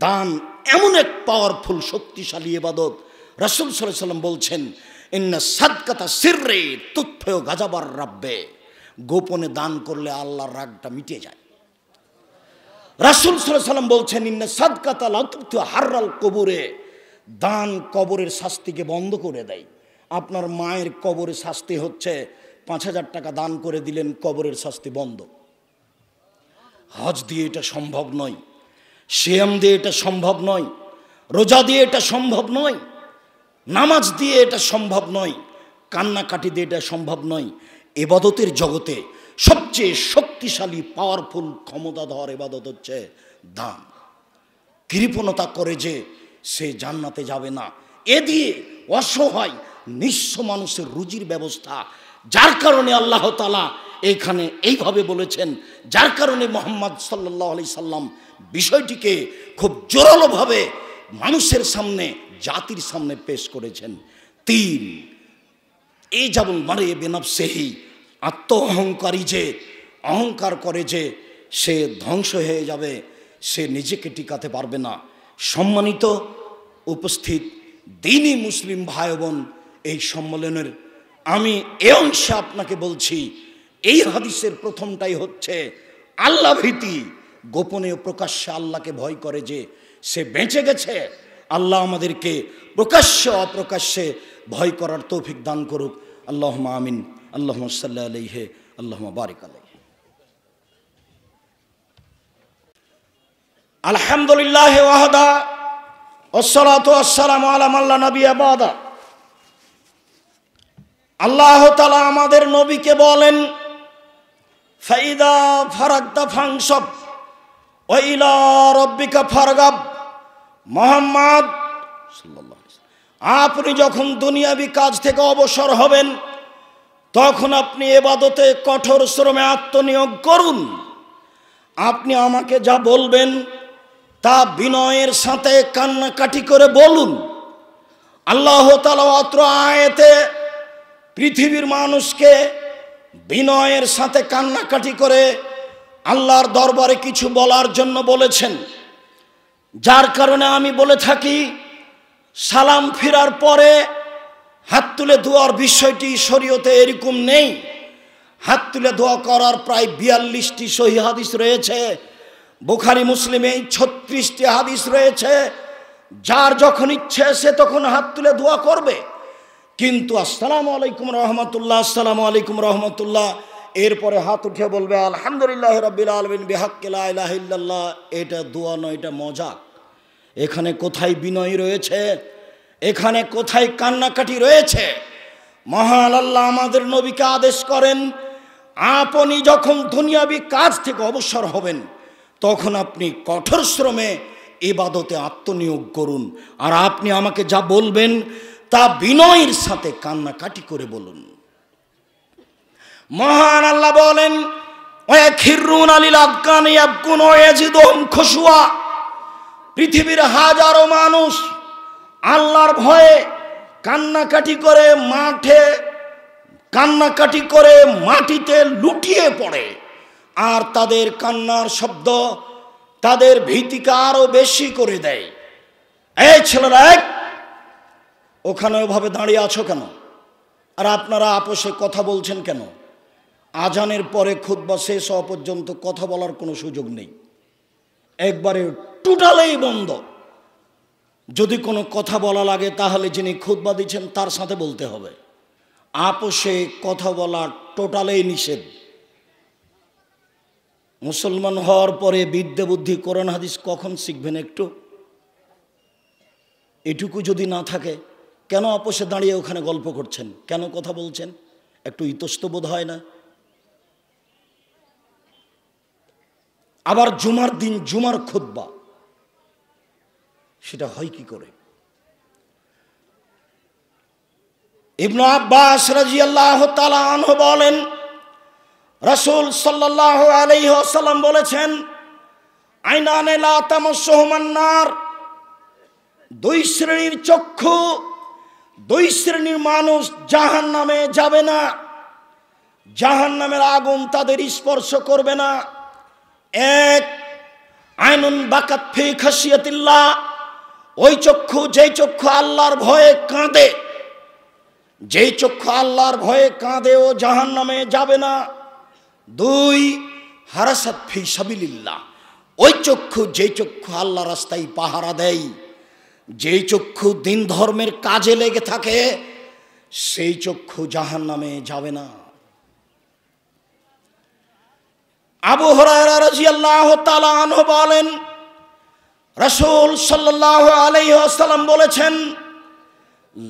দান এমন এক পাওয়ারফুল শক্তিশালী ইবাদত, রাসূল সাল্লাল্লাহু আলাইহি সাল্লাম বলছেন ইন্না সাদকাতা সিররি তুতফিউ গাযাবার রাব্বে, গোপনে দান করলে আল্লাহর রাগটা মিটে যায়। রাসূল সাল্লাল্লাহু আলাইহি সাল্লাম বলছেন ইন্না সাদকাতা লা তুতফিউ হাররাল কবরে, দান কবরের শাস্তিকে বন্ধ করে দেয়। আপনার মায়ের কবরে শাস্তি হচ্ছে ৫,০০০ টাকা দান করে দিলেন, কবরের শাস্তি বন্ধ। হজ দিয়ে এটা সম্ভব নয়, সিয়াম দিয়ে এটা সম্ভব নয়, রোজা দিয়ে এটা সম্ভব নয়, নামাজ দিয়ে এটা সম্ভব নয়, কান্নাকাটি দিয়ে এটা সম্ভব নয়। ইবাদতের জগতে সবচেয়ে শক্তিশালী পাওয়ারফুল ক্ষমতাধর ইবাদত হচ্ছে দান। কৃপণতা করে যে সে জান্নাতে যাবে না, এ দিয়ে অসহায় নিঃস্ব মানুষের রুজির ব্যবস্থা, যার কারণে আল্লাহ তাআলা এইখানে এইভাবে বলেছেন, যার কারণে মুহাম্মদ সাল্লাল্লাহু আলাইহি সাল্লাম বিষয়টিকে খুব জোরালোভাবে মানুষের সামনে, জাতির সামনে পেশ করেছেন। ৩, এই যেমন মারে বেনাফসেহি, আত্ম অহংকারী যে অহংকার করে যে সে ধ্বংস হয়ে যাবে, সে নিজেকে টিকাতে পারবে না। সম্মানিত উপস্থিত দ্বীনি মুসলিম ভাই বোন, এই সম্মেলনের আমি এ অংশে আপনাকে বলছি, এই হাদিসের প্রথমটাই হচ্ছে আল্লাহ ভীতি। গোপনে ও প্রকাশ্যে আল্লাহকে ভয় করে যে সে বেঁচে গেছে। আল্লাহ আমাদেরকে প্রকাশ্যে অপ্রকাশ্যে ভয় করার তৌফিক দান করুক। আল্লাহুম্মা আমিন। আল্লাহুম্মা সাল্লি আলাইহি, আল্লাহুম্মা বারিক আলাইহি। আলহামদুলিল্লাহ ওয়াহদা ওয়াসসালাতু ওয়াসসালামু আলা মান লা নাবিয়্যা বাদা। আল্লাহ তাআলা আমাদের নবীকে বলেন, ফাইদা ফারাগতা ফানসব ওয়া ইলা রাব্বিকা ফারগাব। মুহাম্মদ সাল্লাল্লাহু আলাইহি ওয়াসাল্লাম, আপনি যখন দুনিয়াবি কাজ থেকে অবসর হবেন, তখন আপনি ইবাদতে কঠোর শ্রমে আত্মনিয়োগ করুন। আপনি আমাকে যা বলবেন তা বিনয়ের সাথে কান্নাকাটি করে বলুন। আল্লাহ তাআলা অত্র আয়াতে পৃথিবীর মানুষকে বিনয়ের সাথে কান্নাকাটি করে আল্লাহর দরবারে কিছু বলার জন্য বলেছেন। যার কারণে আমি বলে থাকি, সালাম ফিরার পরে হাত তুলে দোয়ার বিষয়টি শরীয়তে এরকম নেই। হাত তুলে দোয়া করার প্রায় ৪২টি সহিহ হাদিস রয়েছে, বুখারী মুসলিমে ৩৬টি হাদিস রয়েছে। যার যখন ইচ্ছে সে তখন হাত তুলে দোয়া করবে, কিন্তু আসসালামু আলাইকুম রহমতুল্লাহ, আসসালামু আলাইকুম রহমতুল্লাহ, এরপরে হাত উঠে বলবে আলহামদুলিল্লাহ রাব্বিল আলামিন বিহাক্কি লা ইলাহা ইল্লাল্লাহ, এটা দোয়া নয়, এটা মজাক। এখানে কোথায় বিনয় রয়েছে? এখানে কোথায় কান্নাকাটি রয়েছে? মহান আল্লাহ আমাদের নবীকে আদেশ করেন, আপনি যখন দুনিয়াবি কাজ থেকে অবসর হবেন, তখন আপনি কঠোর শ্রমে ইবাদতে আত্মনিয়োগ করুন। আর আপনি আমাকে যা বলবেন তা বিনয়ের সাথে কান্নাকাটি করে বলুন। মহান আল্লাহ বলেন, ওয়াখিরুনা লিল আযকানি ইয়াবকুন ওয়া ইয়াজিদুহুম খুশুয়া। পৃথিবীর হাজারো মানুষ আল্লাহর ভয়ে কান্নাকাটি করে মাটিতে লুটিয়ে পড়ে, আর তাদের কান্নার শব্দ তাদের ভীতিকে আরো বেশি করে দেয়। এই ছেলেরা, ওখানে ওভাবে দাঁড়িয়ে আছো কেন? আর আপনারা আপোষে কথা বলছেন কেন? আজানের পরে খুতবা শেষ হওয়া পর্যন্ত কথা বলার কোনো সুযোগ নেই, একবারে টোটালেই বন্ধ। যদি কোনো কথা বলা লাগে তাহলে যিনি খুতবা দিচ্ছেন তার সাথে বলতে হবে। আপোষে কথা বলা টোটালেই নিষেধ। মুসলমান হওয়ার পরে বিদ্যে বুদ্ধি কোরআন হাদিস কখন শিখবেন? একটু এটুকু যদি না থাকে, কেন আপোষে দাঁড়িয়ে ওখানে গল্প করছেন? কেন কথা বলছেন? একটু ইতস্তবোধ হয় না? আবার জুমার দিন জুমার খুতবা, সেটা হয় কি করে? ইবনে আব্বাস রাদিয়াল্লাহু তাআলা আনহু বলেন, রাসূল সাল্লাল্লাহু আলাইহি ওয়াসাল্লাম বলেছেন, আইনানে লা তামাসসুহুমান নার, দুই শ্রেণীর চক্ষু, দুই শ্রেণীর মানুষ জাহান্নামে যাবে না, জাহান্নামের আগুন তাদের স্পর্শ করবে না। এক, আইনুন বাকাত ফি খাশিয়াতিল্লাহ, ওই চক্ষু যেই চক্ষু আল্লাহর ভয়ে কাঁদে, যেই চক্ষু আল্লাহর ভয়ে কাঁদে ও জাহান্নামে যাবে না। দুই, হারাসাত ফি সাবিলিল্লাহ, ওই চক্ষু যেই চক্ষু আল্লাহ রাস্তায় পাহারা দেয়, যেই চক্ষু দিন ধর্মের কাজে লেগে থাকে, সেই চক্ষু জাহান্নামে যাবে না। আবু হুরায়রা রাদিয়াল্লাহু তাআলা আনহু বলেন, রাসূল সাল্লাল্লাহু আলাইহি ওয়াসাল্লাম বলেছেন,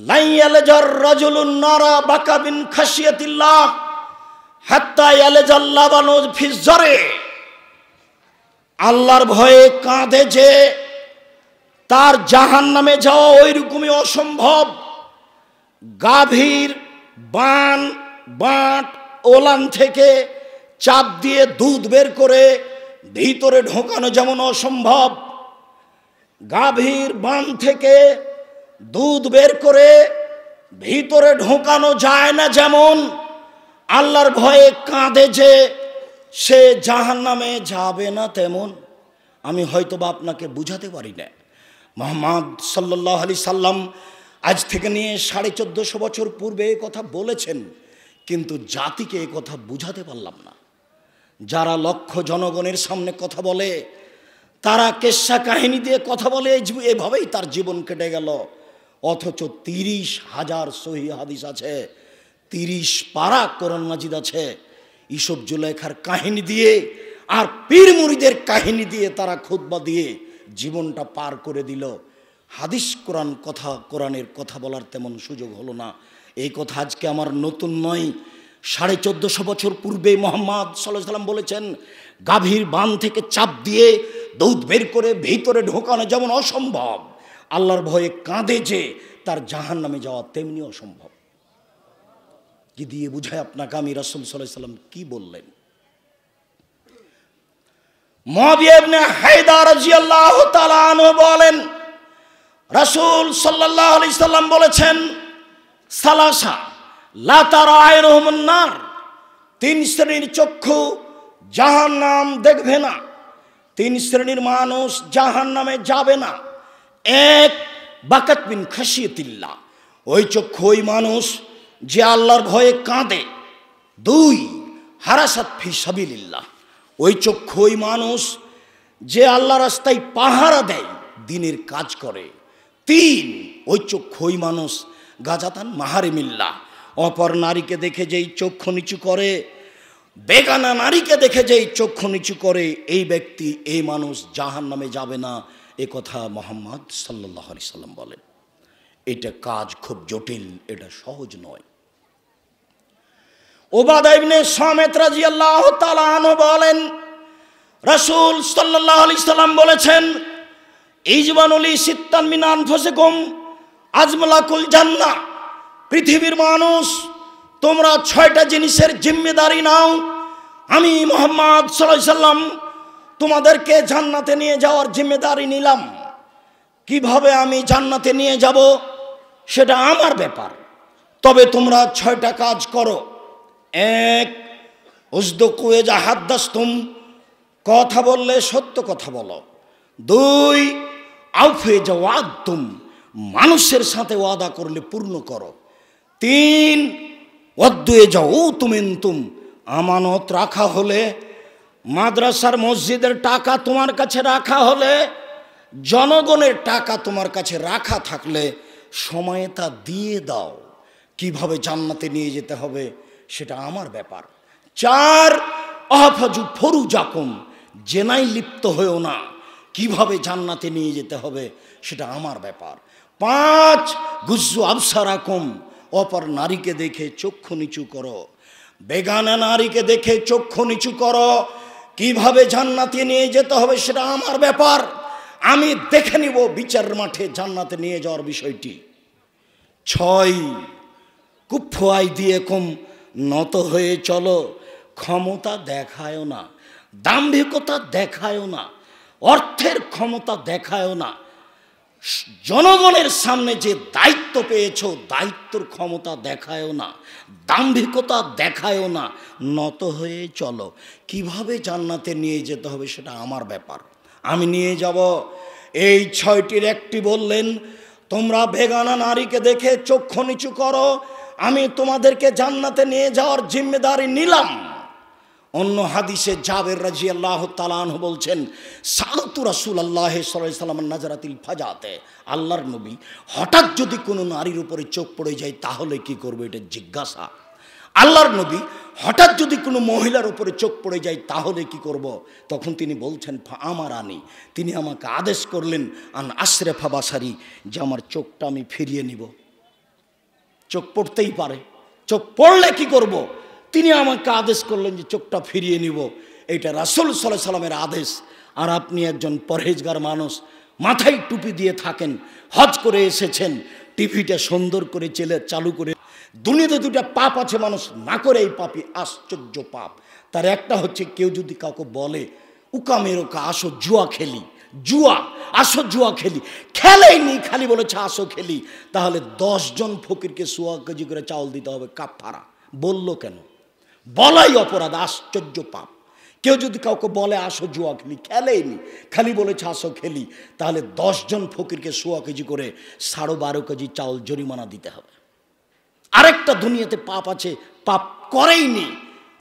লা ইয়ালজার রাজুলুন নারা বাকা বিন খাশিয়াতিল্লাহ হাত্তা ইয়ালজাল লাবানু ফি জারে, আল্লাহর ভয়ে কাঁদে যে তার জাহান্নামে যাওয়া ওইরকমই অসম্ভব। গাভীর বাট ওলান থেকে চাপ দিয়ে দুধ বের করে ভিতরে ঢোকানো যেমন অসম্ভব, গাভীর বান থেকে দুধ বের করে ভিতরে ঢোকানো যায় না, যেমন আল্লাহর ভয়ে কাঁদে যে সে জাহান্নামে যাবে না, তেমন আমি হয়তোবা আপনাকে বুঝাতে পারি না। মুহাম্মদ সাল্লাল্লাহু আলাইহি সাল্লাম আজ থেকে নিয়ে 1450 বছর পূর্বে এই কথা বলেছেন, কিন্তু জাতিকে এই কথা বুঝাতে পারলাম না। যারা লক্ষ জনগণের সামনে কথা বলে, তারা কেচ্ছা কাহিনী দিয়ে কথা বলে, এভাবেই তার জীবন কেটে গেল। অথচ 30,000 সহিহ হাদিস আছে, 30 পারা কোরআন মাজিদ আছে। ইসব জুলাইখার কাহিনী দিয়ে আর পীর মুরিদের কাহিনী দিয়ে তারা খুতবা দিয়ে জীবনটা পার করে দিল। হাদিস কোরআনের কথা বলার তেমন সুযোগ হলো না। এই কথা আজকে আমার নতুন নয়। 1450 বছর পূর্বে মুহাম্মদ সাল্লাল্লাহু আলাইহি ওয়াসাল্লাম বলেছেন, গাভীর বান থেকে চাপ দিয়ে দুধ বের করে ভিতরে ঢোকানো যেমন অসম্ভব, আল্লাহর ভয়ে কাঁদে যে তার জাহান্নামে যাওয়া তেমনি অসম্ভব। কি দিয়ে বুঝায় আপনাকে আমি রাসূল সাল্লাল্লাহু আলাইহি ওয়াসাল্লাম কি বললেন? মুআবিয়া ইবনে হায়দার রাদিয়াল্লাহু তাআলা আনহু বলেন, রাসূল সাল্লাল্লাহু আলাইহি ওয়াসাল্লাম বলেছেন, সালাসা লা তারা আইনুহুমুন নার, 3 শ্রেণীর চক্ষু জাহান্নাম দেখবে না, 3 শ্রেণীর মানুষ জাহান্নামে যাবে না। 1, বাকাত বিন খাশিয়াতিল্লাহ, ওই চক্ষু ওই মানুষ যে আল্লাহর ভয়ে কাঁদে। 2, হারাসাত ফি সাবিলিল্লাহ, ওই চক্ষু ওই মানুষ যে আল্লাহর রাস্তায় পাহারা দেয়, দিনের কাজ করে। 3, ওই চক্ষু ওই মানুষ গাজাতান মাহারিমিল্লাহ, অপর নারীকে দেখে যেই চক্ষু নিচু করে, বেগানা নারীকে দেখে যেই চক্ষু নিচু করে, এই ব্যক্তি এই মানুষ জাহান্নামে যাবে না। এ কথা মুহাম্মদ সাল্লাল্লাহু আলাইহি সাল্লাম বলেন। এটা কাজ খুব জটিল, এটা সহজ নয়। উবাদা ইবনে সামিত রাদিয়াল্লাহু তাআলা আনহু বলেন, রাসূল সাল্লাল্লাহু আলাইহি সাল্লাম বলেছেন, ইজবানুলি সিত্তান মিন আনফুসিকুম আজমালাকুল জান্নাহ, পৃথিবীর মানুষ তোমরা 6টা জিনিসের জিম্মেদারি নাও। আমি মুহাম্মদ সাল্লাল্লাহু আলাইহি সাল্লাম তোমাদেরকে জান্নাতে নিয়ে যাওয়ার জিম্মেদারি নিলাম। কিভাবে আমি জান্নাতে নিয়ে যাব সেটা আমার ব্যাপার, তবে তোমরা 6টা কাজ করো। 1, উসদুকু ইযা হাদ্দাসতুম, কথা বললে সত্য কথা বলো। 2, আউফু ইযা ওয়াদতুম, মানুষের সাথে ওয়াদা করলে পূর্ণ করো। 3, ওয়াদ্দু ইযা উতুমিনতুম, আমানত রাখা হলে, মাদ্রাসার মসজিদের টাকা তোমার কাছে রাখা হলে, জনগণের টাকা তোমার কাছে রাখা থাকলে সময়ে তা দিয়ে দাও। কিভাবে জান্নাতে নিয়ে যেতে হবে সেটা আমার ব্যাপার। 4, আহফাজু ফরুজাকুম, জেনায় লিপ্ত হয়েও না, কিভাবে জান্নাতে নিয়ে যেতে হবে সেটা আমার ব্যাপার। 5, গুজ্জু আবসারাকুম, অপর নারীকে দেখে চক্ষু নিচু করো, বেগানা নারীকে দেখে চক্ষু নিচু করো। কিভাবে জান্নাতে নিয়ে যেতে হবে সেটা আমার ব্যাপার, আমি দেখে নিব বিচারের মাঠে জান্নাতে নিয়ে যাওয়ার বিষয়টি। 6, কুফু আইদিয়াকুম, নত হয়ে চলো, ক্ষমতা দেখায়ও না, দাম্ভিকতা দেখায়ও না, অর্থের ক্ষমতা দেখায়ও না, জনগণের সামনে যে দায়িত্ব পেয়েছো দায়িত্বর ক্ষমতা দেখায়ও না, দাম্ভিকতা দেখায়ও না, নত হয়ে চলো। কিভাবে জান্নাতে নিয়ে যেতে হবে সেটা আমার ব্যাপার, আমি নিয়ে যাব। এই 6টির একটি বললেন, তোমরা বেগানা নারীকে দেখে চক্ষু নিচু করো, আমি তোমাদেরকে জান্নাতে নিয়ে যাওয়ার জিম্মেদারি নিলাম। অন্য হাদিসে জাবের রাদিয়াল্লাহু তাআলা আনহু বলছেন, সালাতু রাসূলুল্লাহ সাল্লাল্লাহু আলাইহি ওয়াসাল্লাম নাজরাতিল ফাজাতে, আল্লাহর নবী হঠাৎ যদি কোনো নারীর উপরে চোখ পড়ে যায় তাহলে কি করবে, এটা জিজ্ঞাসা। আল্লাহর নবী হঠাৎ যদি কোনো মহিলার উপরে চোখ পড়ে যায় তাহলে কি করব, তখন তিনি বলছেন আমার আনি, তিনি আমাকে আদেশ করলেন আন আশরেফা বাসারি, যে আমার চোখটা আমি ফিরিয়ে নিব। চোখ পড়তেই পারে, চোখ পড়লে কি করব, তিনি আমাকে আদেশ করলেন যে চোখটা ফিরিয়ে নিব। এটা রাসূল সাল্লাল্লাহু আলাইহি সাল্লামের আদেশ। আর আপনি একজন পরহেজগার মানুষ, মাথায় টুপি দিয়ে থাকেন, হজ করে এসেছেন, টিভিটা সুন্দর করে চালু করে, দুনিয়াতে দুটা পাপ আছে মানুষ না করে, এই পাপই আশ্চর্য পাপ। তার একটা হচ্ছে কেউ যদি কাউকে বলে উকামেরোকা আসো জুয়া খেলি, জুয়া আসো জুয়া খেলি, খেলেইনি খালি বলেছে আসো খেলি, তাহলে 10 জন ফকিরকে 100 কেজি করে চাউল দিতে হবে কাফারা। বললো কেন? বলাই অপরাধ, আশ্চর্য পাপ। কেউ যদি কাউকে বলে আসো জুয়া খেলি, খেলেইনি খালি বলেছে আসো খেলি, তাহলে 10 জন ফকিরকে 100 কেজি করে 12.5 কেজি চাউল জরিমানা দিতে হবে। আরেকটা দুনিয়াতে পাপ আছে, পাপ করেইনি।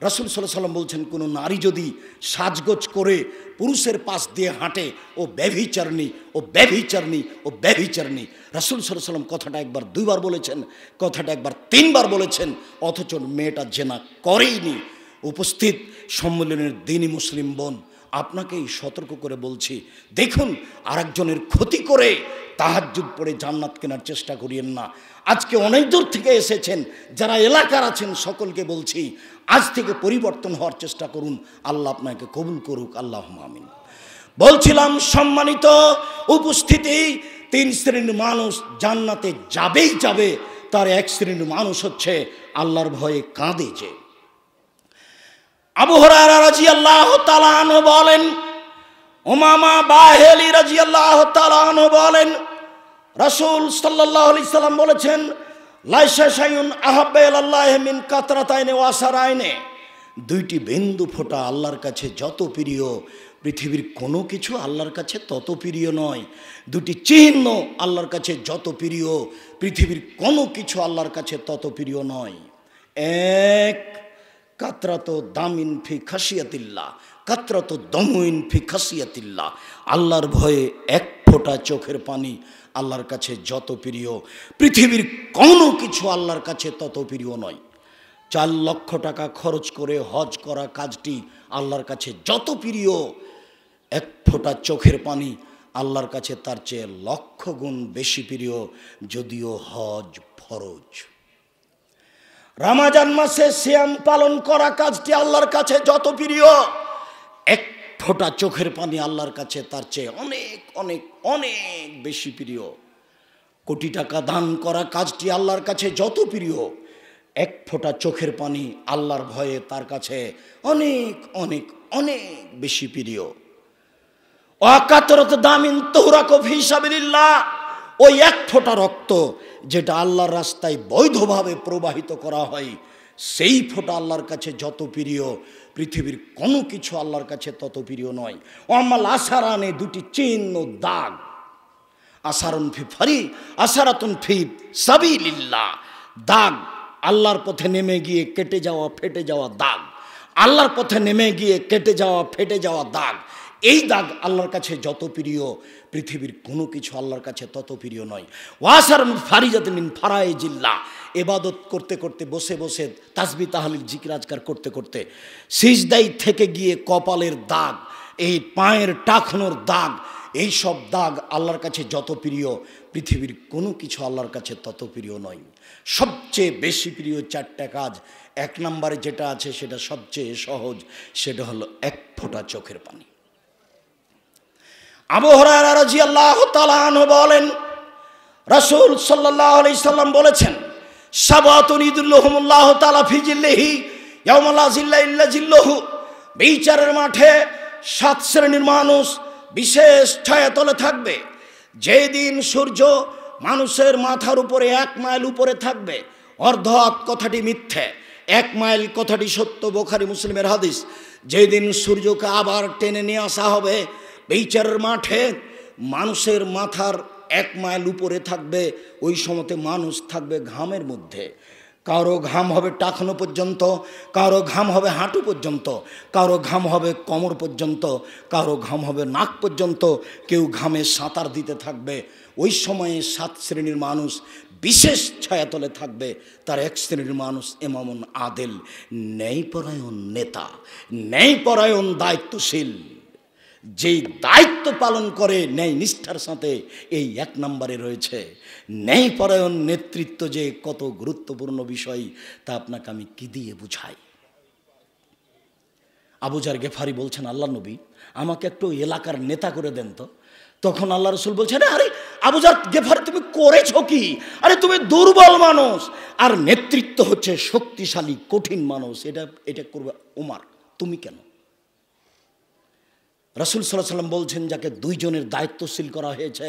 রাসূল সাল্লাল্লাহু আলাইহি ওয়াসাল্লাম বলছেন, কোনো নারী যদি সাজগোজ করে পুরুষের পাশ দিয়ে হাঁটে, ও ব্যভিচারিণী, ও ব্যভিচারিণী, ও ব্যভিচারিণী। রাসূল সাল্লাল্লাহু আলাইহি ওয়াসাল্লাম কথাটা একবার 2 বার বলেছেন, কথাটা একবার 3 বার বলেছেন, অথচ মেয়েটা জেনা করেইনি। উপস্থিত সম্মেলনের দিনী মুসলিম বোন, আপনাকেই সতর্ক করে বলছি, দেখুন আরেকজনের ক্ষতি করে তাহাজ্জুদ পড়ে জান্নাত কেনার চেষ্টা করিয়েন না। আজকে অনেক দূর থেকে এসেছেন, যারা এলাকার আছেন সকলকে বলছি, আজ থেকে পরিবর্তন হওয়ার চেষ্টা করুন। আল্লাহ আপনাকে কবুল করুক, আল্লাহুম্মা আমিন। বলছিলাম সম্মানিত উপস্থিতি, 3 শ্রেণীর মানুষ জান্নাতে যাবেই যাবে। তার 1 শ্রেণীর মানুষ হচ্ছে আল্লাহর ভয়ে কাঁদে যে। আবু হুরায়রা রাদিয়াল্লাহু তাআলা আনহু বলেন, উমামা বাহিলি রাদিয়াল্লাহু তাআলা আনহু বলেন, রাসূল সাল্লাল্লাহু আলাইহি সাল্লাম বলেছেন, লাইসা শাইউন আহাব্বা ইলাল্লাহি মিন কাতরাতাইনি ওয়া সারাইনি, 2টি বিন্দু ফোঁটা আল্লাহর কাছে যত প্রিয়, পৃথিবীর কোনো কিছু আল্লাহর কাছে তত প্রিয় নয়। 2টি চিহ্ন আল্লাহর কাছে যত প্রিয়, পৃথিবীর কোনো কিছু আল্লাহর কাছে তত প্রিয় নয়। 1 কাতরাতু দামিন ফি খাশিয়াতিল্লাহ, কাতরাতু দমুইন ফি খাশিয়াতিল্লাহ, আল্লাহর ভয়ে 1 ফোঁটা চোখের পানি আল্লাহর কাছে যত প্রিয়, পৃথিবীর কোনো কিছু আল্লাহর কাছে তত প্রিয় নয়। 4 লক্ষ টাকা খরচ করে হজ করা কাজটি আল্লাহর কাছে যত প্রিয়, 1 ফোঁটা চোখের পানি আল্লাহর কাছে তার চেয়ে লক্ষ গুণ বেশি প্রিয়, যদিও হজ ফরজ। রমজান মাসে সিয়াম পালন করা কাজটি আল্লাহর কাছে যত প্রিয়, 1 ফোঁটা চোখের পানি আল্লাহর কাছে তার চেয়ে অনেক অনেক অনেক বেশি প্রিয়। কোটি টাকা দান করা কাজটি আল্লাহর কাছে যত প্রিয়, 1 ফোঁটা চোখের পানি আল্লাহর ভয়ে তার কাছে অনেক অনেক অনেক বেশি প্রিয়। ওয়াকাতরাতু দামিন তুহরাকু ফি সাবিলিল্লাহ, ওই 1 ফোঁটা রক্ত যেটা আল্লাহর রাস্তায় বৈধভাবে প্রবাহিত করা হয়, সেই ফোঁটা আল্লাহর কাছে যত প্রিয়, পৃথিবীর কোনো কিছু আল্লাহর কাছে তত প্রিয় নয়। ওয়ামাল আসারানে, 2টি চিহ্ন দাগ, আসারুন ফি ফারি আসারাতুন ফি সাবিলিল্লাহ, দাগ আল্লাহর পথে নেমে গিয়ে কেটে যাওয়া ফেটে যাওয়া দাগ, আল্লাহর পথে নেমে গিয়ে কেটে যাওয়া ফেটে যাওয়া দাগ, এই দাগ আল্লাহর কাছে যত প্রিয়, পৃথিবীর কোনো কিছু আল্লাহর কাছে তত প্রিয় নয়। ওয়াসারুন ফারিজাতুন মিন ফারাইজিল্লাহ, ইবাদত করতে করতে বসে বসে তাসবিহ তাহলিল জিকির আজকার করতে করতে সিজদায় থেকে গিয়ে কপালের দাগ, এই পায়ের টাকনোর দাগ, এই সব দাগ আল্লাহর কাছে যত প্রিয়, পৃথিবীর কোনো কিছু আল্লাহর কাছে তত প্রিয় নয়। সবচেয়ে বেশি প্রিয় 4টা কাজ, 1 নম্বরে যেটা আছে সেটা সবচেয়ে সহজ, সেটা হলো 1 ফোঁটা চোখের পানি। আবু হুরায়রা রাদিয়াল্লাহু তাআলা আনহু বলেন, রাসূল সাল্লাল্লাহু আলাইহি সাল্লাম বলেছেন, সাবাতুন ইযিল্লুহুমুল্লাহু তাআলা ফি জিল্লিহি ইয়াওমা লা জিল্লা ইল্লা জিল্লুহু, বিচারের মাঠে 7 শ্রেণীর মানুষ বিশেষ ছায়াতলে থাকবে। যেদিন সূর্য মানুষের মাথার উপরে 1 মাইল উপরে থাকবে, অর্ধহাত কথাটি মিথ্যে, 1 মাইল কথাটি সত্য, বুখারী মুসলিমের হাদিস। যেদিন সূর্যকে আবার টেনে নিয়ে আসা হবে, বিচারের মাঠে মানুষের মাথার 1 মাইল উপরে থাকবে, ওই সময়তে মানুষ থাকবে ঘামের মধ্যে। কারো ঘাম হবে টাকনো পর্যন্ত, কারো ঘাম হবে হাঁটু পর্যন্ত, কারো ঘাম হবে কোমর পর্যন্ত, কারো ঘাম হবে নাক পর্যন্ত, কেউ ঘামে সাঁতার দিতে থাকবে। ওই সময়ে 7 শ্রেণীর মানুষ বিশেষ ছায়াতলে থাকবে। তার 1 শ্রেণীর মানুষ ইমামুন আদেল, ন্যায়পরায়ণ নেতা, ন্যায়পরায়ণ দায়িত্বশীল, যেই দায়িত্ব পালন করে ন্যায় নিষ্ঠার সাথে। এই 1 নম্বরে রয়েছে ন্যায়পরায়ণ নেতৃত্ব যে কত গুরুত্বপূর্ণ বিষয়, তা আপনাকে আমি কি দিয়ে বুঝাই। আবু জার গেফারি বলছেন, আল্লাহ নবী আমাকে একটু এলাকার নেতা করে দেন তো। তখন আল্লাহ রসুল বলছেন, আরে আবু জার গেফারি তুমি করেছো কি? আরে তুমি দুর্বল মানুষ, আর নেতৃত্ব হচ্ছে শক্তিশালী কঠিন মানুষ, এটা করবে উমার, তুমি কেন? রাসূল সাল্লাল্লাহু আলাইহি ওয়াসাল্লাম বলছেন, যাকে 2 জনের দায়িত্বশীল করা হয়েছে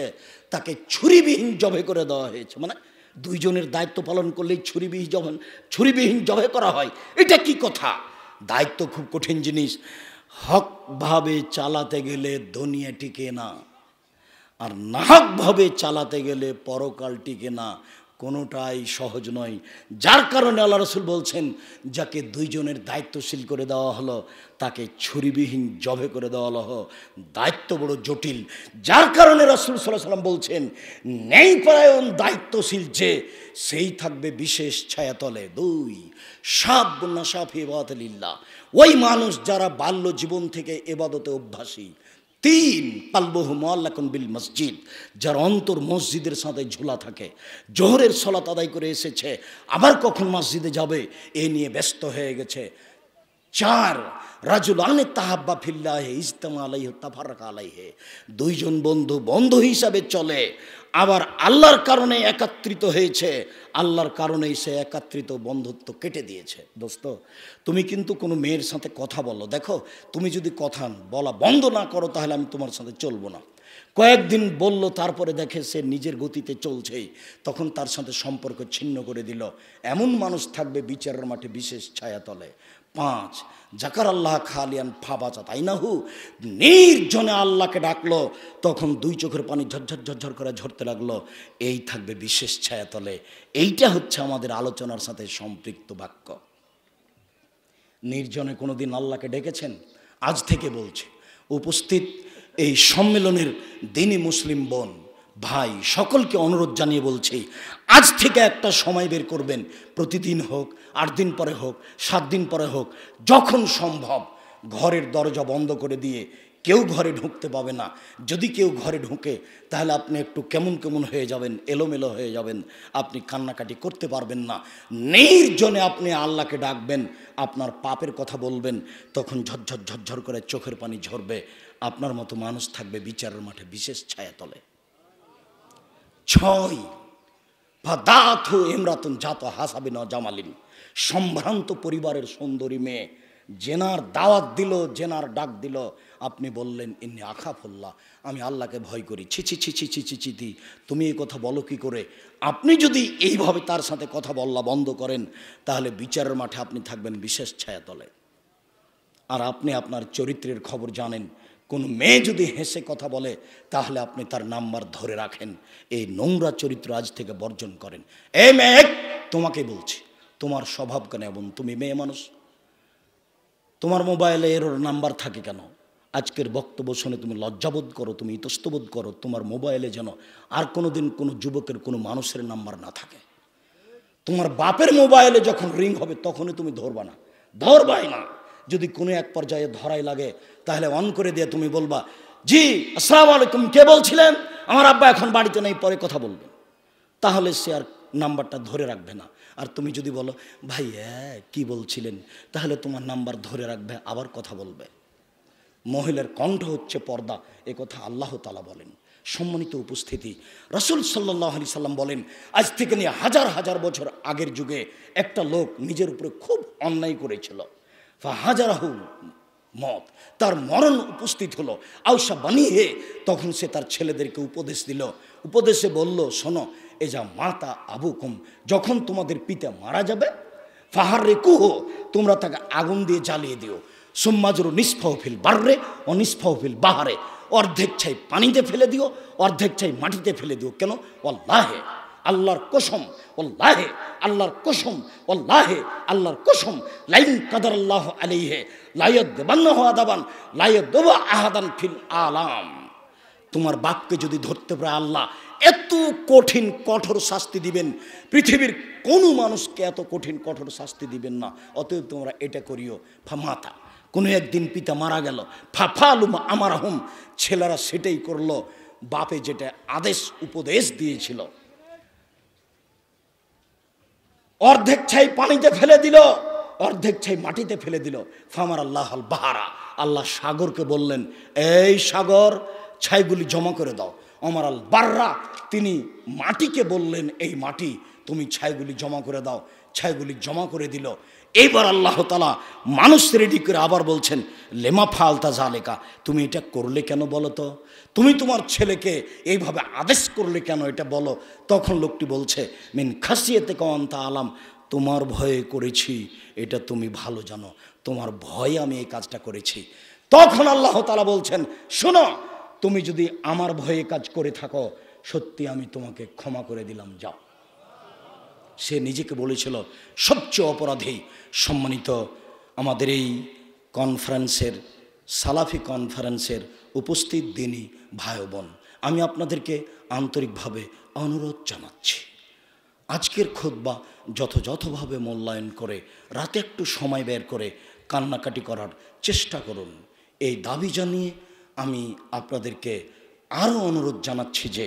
তাকে ছুরিবিহীন জবে করে দেওয়া হয়েছে। মানে 2 জনের দায়িত্ব পালন করলেই ছুরিবিহীন জবে করা হয়, এটা কি কথা? দায়িত্ব খুব কঠিন জিনিস। হকভাবে চালাতে গেলে দুনিয়া টিকে না, আর নাহকভাবে চালাতে গেলে পরকাল টিকে না, কোনোটাই সহজ নয়। যার কারণে আল্লাহ রসুল বলছেন, যাকে 2 জনের দায়িত্বশীল করে দেওয়া হলো তাকে ছুরিবিহীন জবে করে দেওয়া হলো। দায়িত্ব বড় জটিল। যার কারণে রাসূল সাল্লাল্লাহু আলাইহি ওয়াসাল্লাম বলছেন, ন্যায়পরায়ণ দায়িত্বশীল যে, সেই থাকবে বিশেষ ছায়াতলে। 2 শাবুন নাশা ফি ইবাদাতিল্লাহ, ওই মানুষ যারা বাল্য জীবন থেকে ইবাদতে অভ্যাসী। 3 কালবুহু মুআল্লাকুন বিল মসজিদ, যার অন্তর মসজিদের সাথে ঝোলা থাকে, জোহরের সালাত আদায় করে এসেছে, আবার কখন মসজিদে যাবে এ নিয়ে ব্যস্ত হয়ে গেছে। 4 রাজুলান তাহাব্বা ফিল্লাহি ইজতামা আলাইহি তাফাররাকা আলাইহি, 2 জন বন্ধু হিসাবে চলে, আবার আল্লাহর কারণে একত্রিত হয়েছে, আল্লাহর কারণেই সে একত্রিত বন্ধুত্ব কেটে দিয়েছে। দোস্ত, তুমি কিন্তু কোনো মেয়ের সাথে কথা বলো, দেখো তুমি যদি কথা বলা বন্ধ না করো তাহলে আমি তোমার সাথে চলবো না। কয়েকদিন বলল, তারপরে দেখে সে নিজের গতিতে চলছেই, তখন তার সাথে সম্পর্ক ছিন্ন করে দিল। এমন মানুষ থাকবে বিচারের মাঠে বিশেষ ছায়াতলে। 5 জাকার আল্লাহ খালিয়ান ফাবাচা তাইনাহু, নির্জনে আল্লাহকে ডাকলো, তখন 2 চোখের পানি ঝরঝর করে ঝরতে লাগলো। এই থাকবে বিশেষ ছায়াতলে। এইটা হচ্ছে আমাদের আলোচনার সাথে সম্পৃক্ত বাক্য। নির্জনে কোনোদিন আল্লাহকে ডেকেছেন? আজ থেকে বলছি, উপস্থিত এই সম্মেলনের দিনী মুসলিম বোন ভাই সকলকে অনুরোধ জানিয়ে বলছি, আজ থেকে একটা সময় বের করবেন, প্রতিদিন হোক, 8 দিন পরে হোক, 7 দিন পরে হোক, যখন সম্ভব ঘরের দরজা বন্ধ করে দিয়ে কেউ ঘরে ঢুকতে পাবে না। যদি কেউ ঘরে ঢুকে তাহলে আপনি একটু কেমন হয়ে যাবেন, এলোমেলো হয়ে যাবেন, আপনি কান্নাকাটি করতে পারবেন না। নির্জনে আপনি আল্লাহকে ডাকবেন, আপনার পাপের কথা বলবেন, তখন ঝরঝর করে চোখের পানি ঝরবে। আপনার মতো মানুষ থাকবে বিচারের মাঠে বিশেষ ছায়াতলে। 6 ফাদাথু ইমরাতুন জাত হাসাবিন জামালিন, সম্ভ্রান্ত পরিবারের সুন্দরী মেয়ে জেনার দাওয়াত দিল, জেনার ডাক দিল, আপনি বললেন ইন্নী আখাফুল্লাহ, আমি আল্লাহকে ভয় করি। ছি, তুমি এই কথা বলো কি করে? আপনি যদি এইভাবে তার সাথে কথা বলা বন্ধ করেন তাহলে বিচারের মাঠে আপনি থাকবেন বিশেষ ছায়াতলে। আর আপনি আপনার চরিত্রের খবর জানেন, কোন মেয়ে যদি হেসে কথা বলে তাহলে আপনি তার নাম্বার ধরে রাখেন। এই নোংরা চরিত্র আজ থেকে বর্জন করেন। এই মেয়ে, তোমাকে বলছি, তোমার স্বভাব কেন এমন? তুমি মেয়ে মানুষ, তোমার মোবাইলে এর নাম্বার থাকে কেন? আজকের বক্তব্য শুনে তুমি লজ্জাবোধ করো, তুমি ইতস্তবোধ করো, তোমার মোবাইলে যেন আর কোনোদিন কোনো যুবকের কোনো মানুষের নাম্বার না থাকে। তোমার বাপের মোবাইলে যখন রিং হবে তখনই তুমি ধরবাই না। যদি কোনো এক পর্যায়ে ধরাই লাগে তাহলে অন করে দিয়ে তুমি বলবা, জি আসসালামু আলাইকুম, কে বলছিলেন? আমার আব্বা এখন বাড়িতে নেই, পরে কথা বলবেন। তাহলে সে আর নাম্বারটা ধরে রাখবে না। আর তুমি যদি বলো, ভাই কি বলছিলেন, তাহলে তোমার নাম্বার ধরে রাখবে, আবার কথা বলবে। মহিলার কণ্ঠ হচ্ছে পর্দা, এ কথা আল্লাহ তাআলা বলেন। সম্মানিত উপস্থিতি, রাসূল সাল্লাল্লাহু আলাইহি সাল্লাম বলেন, আজ থেকে নিয়ে হাজার বছর আগের যুগে একটা লোক নিজের উপরে খুব অন্যায় করেছিল। ফাহাজারাহু মত, তার মরণ উপস্থিত হলো। আউসা বানিয়ে তখন সে তার ছেলেদেরকে উপদেশ দিল। উপদেশে বলল, শোনো, এ যা মাতা আবুকুম, যখন তোমাদের পিতা মারা যাবে, ফাহার রেকুহ, তোমরা তাকে আগুন দিয়ে জ্বালিয়ে দিও। সুম্মাজরু নিসফাউ ফিল বাররে ও নিসফাউ ফিল বাহারে, অর্ধেক ছাই পানিতে ফেলে দিও, অর্ধেক ছাই মাটিতে ফেলে দিও। কেন? ওয়াল্লাহে, আল্লাহর কসম, ওয়াল্লাহে আল্লাহর কসম, ওয়াল্লাহে আল্লাহর কসম, লাইন কাদারাল্লাহু আলাইহি লা ইয়াদবান্নাহু আদাবান লা ইয়াদবা আহাদান ফিল আলাম। তোমার বাপকে যদি ধরতে পারে আল্লাহ এত কঠিন কঠোর শাস্তি দিবেন, পৃথিবীর কোনো মানুষকে এত কঠিন কঠোর শাস্তি দিবেন না। অতএব তোমরা এটা করিও। ফামাতা, কোনো একদিন পিতা মারা গেল, ফাফালুম আমারহুম, ছেলেরা সেটাই করলো বাপে যেটা আদেশ উপদেশ দিয়েছিল। অর্ধেক ছাই পানিতে ফেলে দিল, অর্ধেক ছাই মাটিতে ফেলে দিল। ফামার আল্লাহ আল বাহারা, আল্লাহ সাগরকে বললেন, এই সাগর ছাইগুলি জমা করে দাও। অমর আল বাররা, তিনি মাটিকে বললেন, এই মাটি তুমি ছাইগুলি জমা করে দাও। ছাইগুলি জমা করে দিল। এইবার আল্লাহ তাআলা মানুষ রেডি করে আবার বলছেন, লেমা ফালতা জালেকা, তুমি এটা করলে কেন বলো তো? তুমি তোমার ছেলেকে এইভাবে আদেশ করলে কেন, এটা বলো। তখন লোকটি বলছে, মিন খাসিয়াতে কান্তা আলাম, তোমার ভয়ে করেছি, এটা তুমি ভালো জানো, তোমার ভয়ে আমি এই কাজটা করেছি। তখন আল্লাহ তাআলা বলছেন, শোনো, তুমি যদি আমার ভয়ে কাজ করে থাকো, সত্যি আমি তোমাকে ক্ষমা করে দিলাম, যাও। সে নিজেকে বলেছিল সবচেয়ে অপরাধী। সম্মানিত আমাদের এই কনফারেন্সের, সালাফি কনফারেন্সের উপস্থিত দিনী ভাই বোন, আমি আপনাদেরকে আন্তরিকভাবে অনুরোধ জানাচ্ছি, আজকের খুতবা যথাযথভাবে মূল্যায়ন করে রাতে একটু সময় বের করে কান্নাকাটি করার চেষ্টা করুন। এই দাবি জানিয়ে আমি আপনাদেরকে আরও অনুরোধ জানাচ্ছি যে